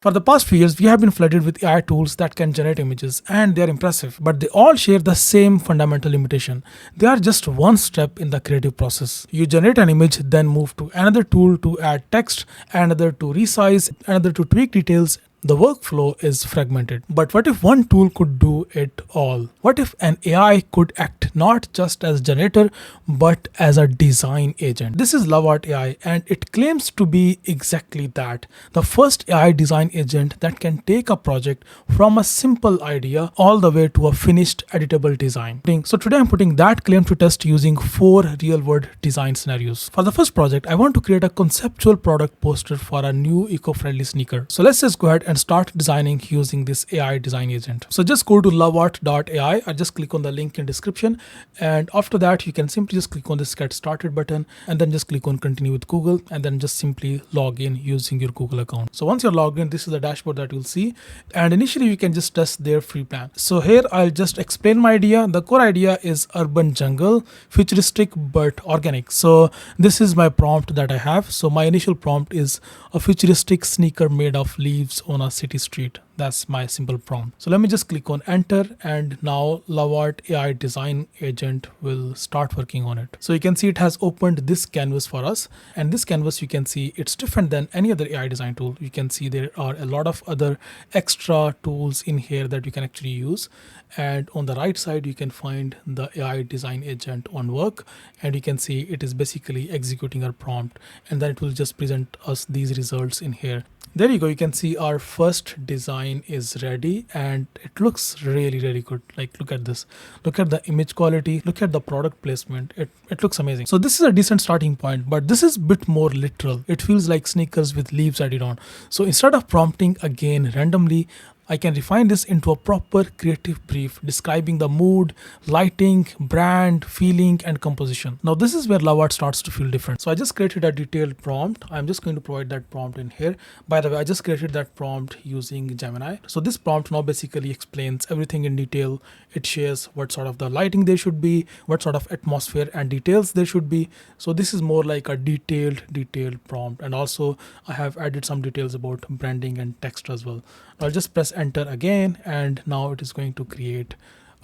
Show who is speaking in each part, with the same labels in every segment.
Speaker 1: For the past few years, we have been flooded with AI tools that can generate images, and they are impressive, but they all share the same fundamental limitation. They are just one step in the creative process. You generate an image, then move to another tool to add text, another to resize, another to tweak details. The workflow is fragmented. But what if one tool could do it all? What if an AI could act not just as generator but as a design agent? This is Lovart AI, and it claims to be exactly that. The first AI design agent that can take a project from a simple idea all the way to a finished editable design. So today I'm putting that claim to test using 4 real-world design scenarios. For the first project, I want to create a conceptual product poster for a new eco-friendly sneaker. So let's just go ahead and start designing using this AI design agent. So just go to lovart.ai or just click on the link in description, and after that you can simply just click on this get started button and then just click on continue with Google, and then just simply log in using your Google account. So once you're logged in, this is the dashboard that you'll see, and initially you can just test their free plan. So here I'll just explain my idea. The core idea is urban jungle, futuristic but organic. So this is my prompt that I have. So my initial prompt is a futuristic sneaker made of leaves on a city street. That's my simple prompt. So let me just click on enter, and now Lovart AI design agent will start working on it. So you can see it has opened this canvas for us, and this canvas you can see it's different than any other AI design tool. You can see there are a lot of other extra tools in here that you can actually use, and on the right side you can find the AI design agent on work, and you can see it is basically executing our prompt, and then it will just present us these results in here. There you go. You can see our first design is ready, and it looks really good. Like, look at this. Look at the image quality. Look at the product placement. It looks amazing. So this is a decent starting point, but this is a bit more literal. It feels like sneakers with leaves added on. So instead of prompting again randomly, I can refine this into a proper creative brief describing the mood, lighting, brand, feeling, and composition. Now this is where Lovart starts to feel different. So I just created a detailed prompt. I'm just going to provide that prompt in here. By the way, I just created that prompt using Gemini. So this prompt now basically explains everything in detail. It shares what sort of the lighting there should be, what sort of atmosphere and details there should be. So this is more like a detailed prompt. And also I have added some details about branding and text as well. I'll just press enter again, and now it is going to create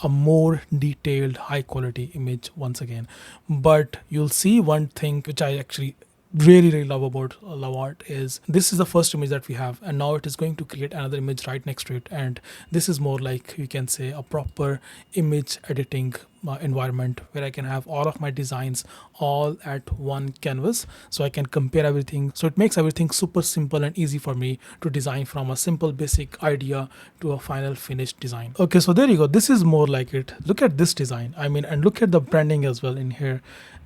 Speaker 1: a more detailed high quality image once again. But you'll see one thing which I actually really love about Lovart is this is the first image that we have, and now it is going to create another image right next to it, and this is more like, you can say, a proper image editing environment where I can have all of my designs all at one canvas, so I can compare everything. So it makes everything super simple and easy for me to design from a simple basic idea to a final finished design. Okay, so there you go. This is more like it. Look at this design. I mean, and look at the branding as well in here,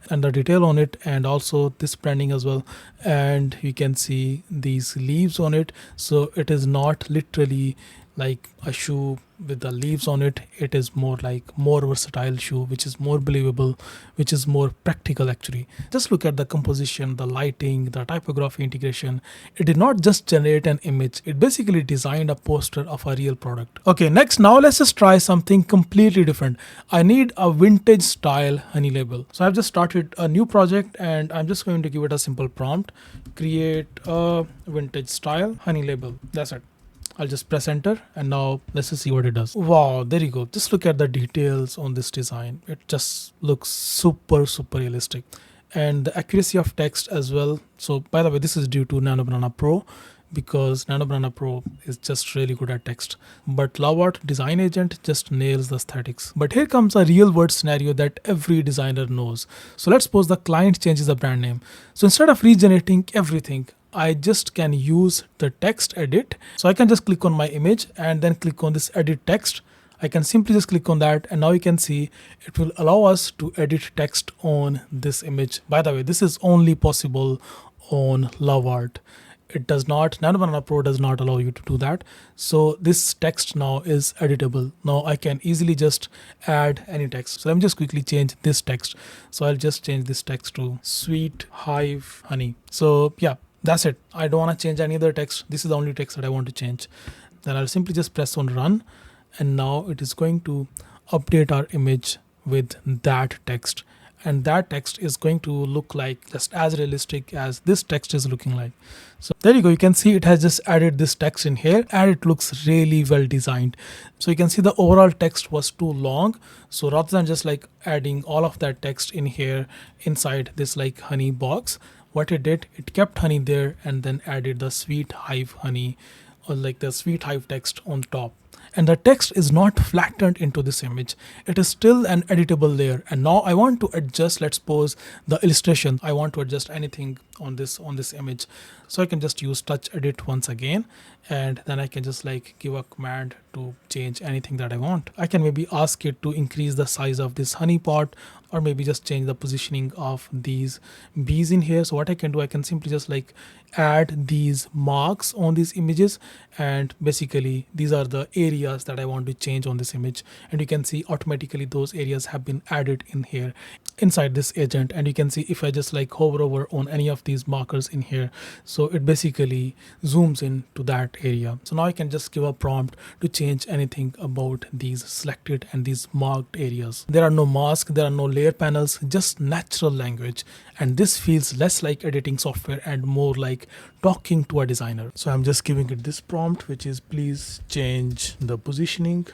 Speaker 1: and the detail on it, and also this branding as well, and you can see these leaves on it. So it is not literally like a shoe with the leaves on it. It is more like more versatile shoe, which is more believable, which is more practical actually. Just look at the composition, the lighting, the typography integration. It did not just generate an image, it basically designed a poster of a real product. Okay, next, now let's just try something completely different. I need a vintage style honey label. So I've just started a new project, and I'm just going to give it a simple prompt: create a vintage style honey label. That's it. I'll just press enter, and now let's just see what it does. Wow, there you go. Just look at the details on this design. It just looks super realistic, and the accuracy of text as well. So by the way, this is due to Nano Banana Pro, because Nano Banana Pro is just really good at text, but Lovart design agent just nails the aesthetics. But here comes a real world scenario that every designer knows. So let's suppose the client changes the brand name. So instead of regenerating everything, I just can use the text edit. So I can just click on my image and then click on this edit text. I can simply just click on that, and now you can see it will allow us to edit text on this image. By the way, this is only possible on Lovart. It does not, Nano Banana Pro does not allow you to do that. So this text now is editable. Now I can easily just add any text. So let me just quickly change this text. So I'll just change this text to sweet hive honey. So yeah, that's it. I don't want to change any other text. This is the only text that I want to change. Then I'll simply just press on run, and now it is going to update our image with that text. and that text is going to look like just as realistic as this text is looking like. So there you go, you can see it has just added this text in here and it looks really well designed. So you can see the overall text was too long, so rather than just like adding all of that text in here inside this like honey box, what it did, it kept honey there and then added the sweet hive honey, or like the sweet hive text on top. And the text is not flattened into this image, it is still an editable layer. And now I want to adjust, let's suppose the illustration, I want to adjust anything on this image. So I can just use touch edit once again, and then I can just like give a command to change anything that I want. I can maybe ask it to increase the size of this honey pot, or maybe just change the positioning of these bees in here. So what I can do, I can simply just like add these marks on these images, and basically these are the areas that I want to change on this image, and you can see automatically those areas have been added in here inside this agent. And you can see if I just like hover over on any of these markers in here, so it basically zooms in to that area. So now I can just give a prompt to change anything about these selected and these marked areas. There are no masks, there are no layer panels, just natural language, and this feels less like editing software and more like talking to a designer. So I'm just giving it this prompt, which is please change the positioning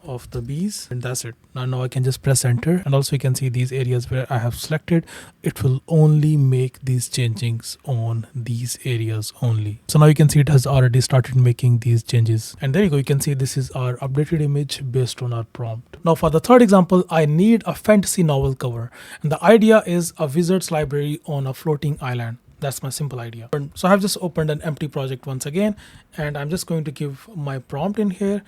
Speaker 1: of the bees, and that's it. Now I can just press enter, and also you can see these areas where I have selected, it will only make these changings on these areas only. So now you can see it has already started making these changes, and there you go, you can see this is our updated image based on our prompt. Now for the third example, I need a fantasy novel cover, and the idea is a wizard's library on a floating island. That's my simple idea. So I've just opened an empty project once again, and I'm just going to give my prompt in here,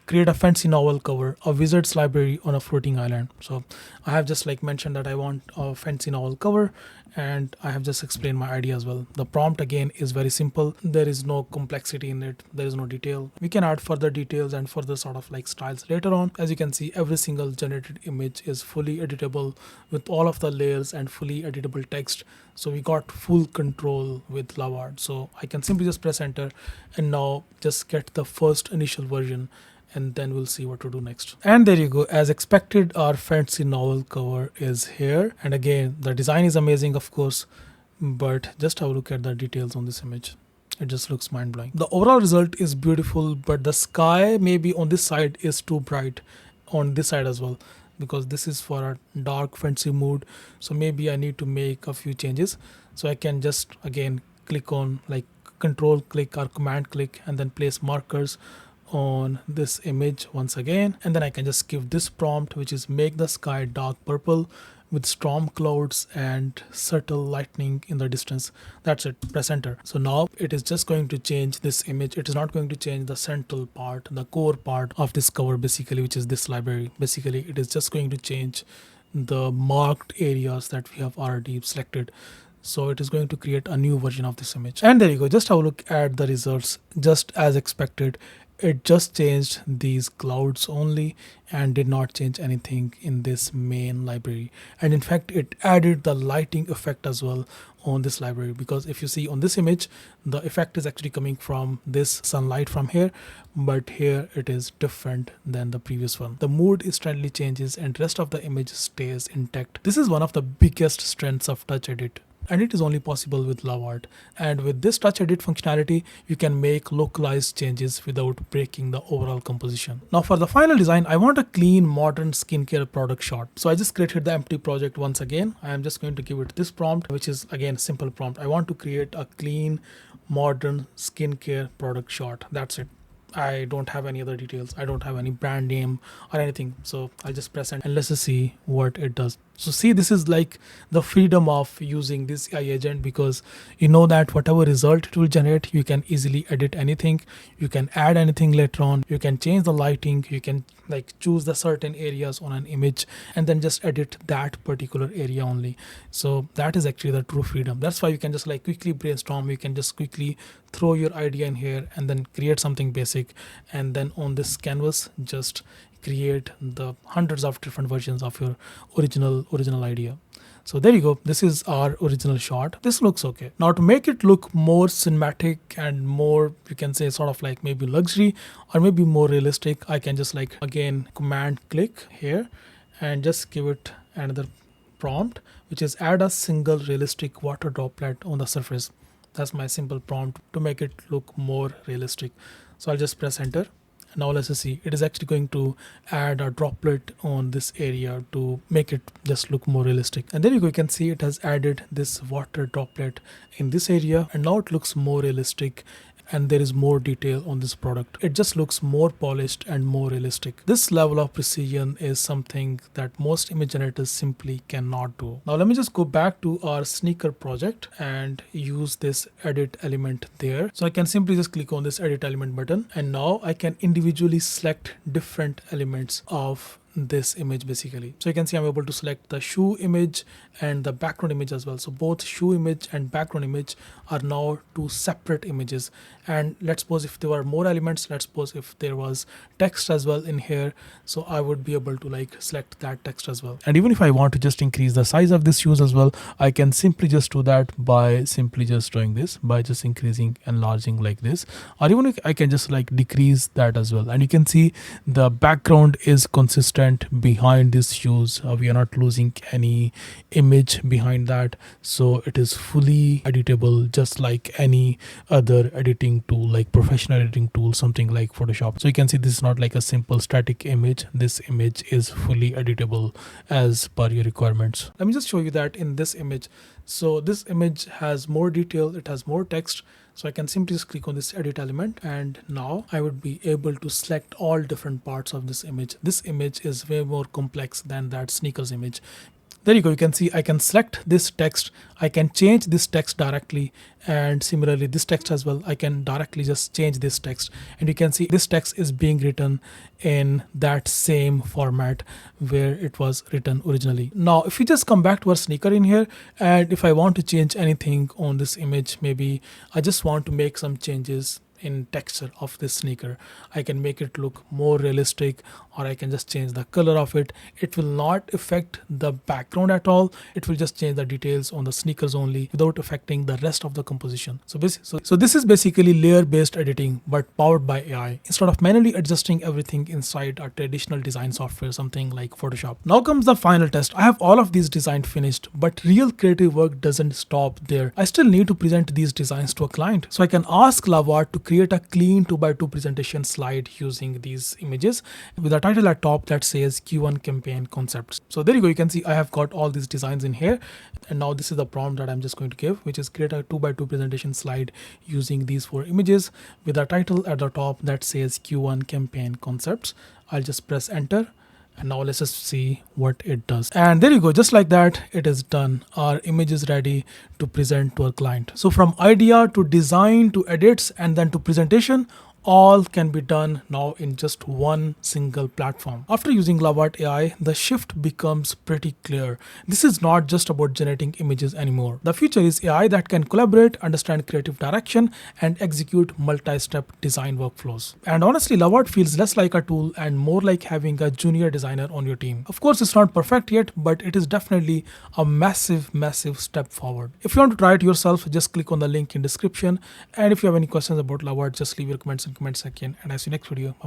Speaker 1: create a fantasy novel cover, a wizard's library on a floating island. So I have just like mentioned that I want a fantasy novel cover, and I have just explained my idea as well. The prompt again is very simple. There is no complexity in it. There is no detail. We can add further details and further sort of like styles later on. As you can see, every single generated image is fully editable with all of the layers and fully editable text. So we got full control with Lovart. So I can simply just press enter and now just get the first initial version, and then we'll see what to do next. And there you go, as expected, our fantasy novel cover is here. And again, the design is amazing, of course, but just have a look at the details on this image. It just looks mind-blowing. The overall result is beautiful, but the sky maybe on this side is too bright on this side as well, because this is for a dark fantasy mood. So maybe I need to make a few changes. So I can just again click on like control click or command click and then place markers on this image once again, and then I can just give this prompt, which is make the sky dark purple with storm clouds and subtle lightning in the distance. That's it. Press enter. So now it is just going to change this image. It is not going to change the central part, the core part of this cover basically, which is this library. Basically it is just going to change the marked areas that we have already selected. So it is going to create a new version of this image. And there you go, just have a look at the results. Just as expected, it just changed these clouds only and did not change anything in this main library. And in fact, it added the lighting effect as well on this library, because if you see on this image, the effect is actually coming from this sunlight from here, but here it is different than the previous one. The mood instantly changes and rest of the image stays intact. This is one of the biggest strengths of Touch Edit, and it is only possible with Lovart. And with this touch edit functionality, you can make localized changes without breaking the overall composition. Now for the final design, I want a clean modern skincare product shot. So I just created the empty project once again. I am just going to give it this prompt, which is again a simple prompt. I want to create a clean modern skincare product shot. That's it. I don't have any other details. I don't have any brand name or anything. So I'll just press enter and let's just see what it does. So see, this is like the freedom of using this AI agent, because you know that whatever result it will generate, you can easily edit anything. You can add anything later on. You can change the lighting. You can like choose the certain areas on an image and then just edit that particular area only. So that is actually the true freedom. That's why you can just like quickly brainstorm. You can just quickly throw your idea in here and then create something basic, and then on this canvas just create the hundreds of different versions of your original idea. So there you go. This is our original shot. This looks okay. Now to make it look more cinematic and more, you can say sort of like maybe luxury or maybe more realistic, I can just like again command click here and just give it another prompt, which is add a single realistic water droplet on the surface. That's my simple prompt to make it look more realistic. So I'll just press enter. Now let's just see, it is actually going to add a droplet on this area to make it just look more realistic. And there you go, you can see it has added this water droplet in this area, and now it looks more realistic and there is more detail on this product. It just looks more polished and more realistic. This level of precision is something that most image generators simply cannot do. Now let me just go back to our sneaker project and use this edit element there. So I can simply just click on this edit element button, and now I can individually select different elements of this image basically. So you can see I'm able to select the shoe image and the background image as well. So both shoe image and background image are now two separate images. And let's suppose if there were more elements, let's suppose if there was text as well in here, so I would be able to like select that text as well. And even if I want to just increase the size of this shoes as well, I can simply just do that by simply just doing this, by just increasing, enlarging like this, or even I can just like decrease that as well. And you can see the background is consistent behind these shoes. We are not losing any image behind that, so it is fully editable just like any other editing tool, like professional editing tool, something like Photoshop. So you can see this is not like a simple static image. This image is fully editable as per your requirements. Let me just show you that in this image. So this image has more detail, it has more text. So I can simply just click on this edit element, and now I would be able to select all different parts of this image. This image is way more complex than that sneakers image. There you go, you can see I can select this text, I can change this text directly, and similarly this text as well, I can directly just change this text, and you can see this text is being written in that same format where it was written originally. Now if you just come back to our sneaker in here, and if I want to change anything on this image, maybe I just want to make some changes in texture of this sneaker, I can make it look more realistic, or I can just change the color of it. It will not affect the background at all. It will just change the details on the sneakers only without affecting the rest of the composition. So this is basically layer based editing but powered by AI, instead of manually adjusting everything inside a traditional design software, something like Photoshop. Now comes the final test. I have all of these designs finished, but real creative work doesn't stop there. I still need to present these designs to a client. So I can ask Lovart to create a clean 2x2 presentation slide using these images with a title at top that says Q1 campaign concepts. So there you go, you can see I have got all these designs in here, and now this is the prompt that I'm just going to give, which is create a 2x2 presentation slide using these 4 images with a title at the top that says Q1 campaign concepts. I'll just press enter. And now let's just see what it does. And there you go, just like that, it is done. Our image is ready to present to our client. So from idea to design to edits and then to presentation, all can be done now in just one single platform. After using Lovart AI, the shift becomes pretty clear. This is not just about generating images anymore. The future is AI that can collaborate, understand creative direction, and execute multi-step design workflows. And honestly, Lovart feels less like a tool and more like having a junior designer on your team. Of course, it's not perfect yet, but it is definitely a massive, massive step forward. If you want to try it yourself, just click on the link in description. And if you have any questions about Lovart, just leave your comments in comment section, and I'll see you next video.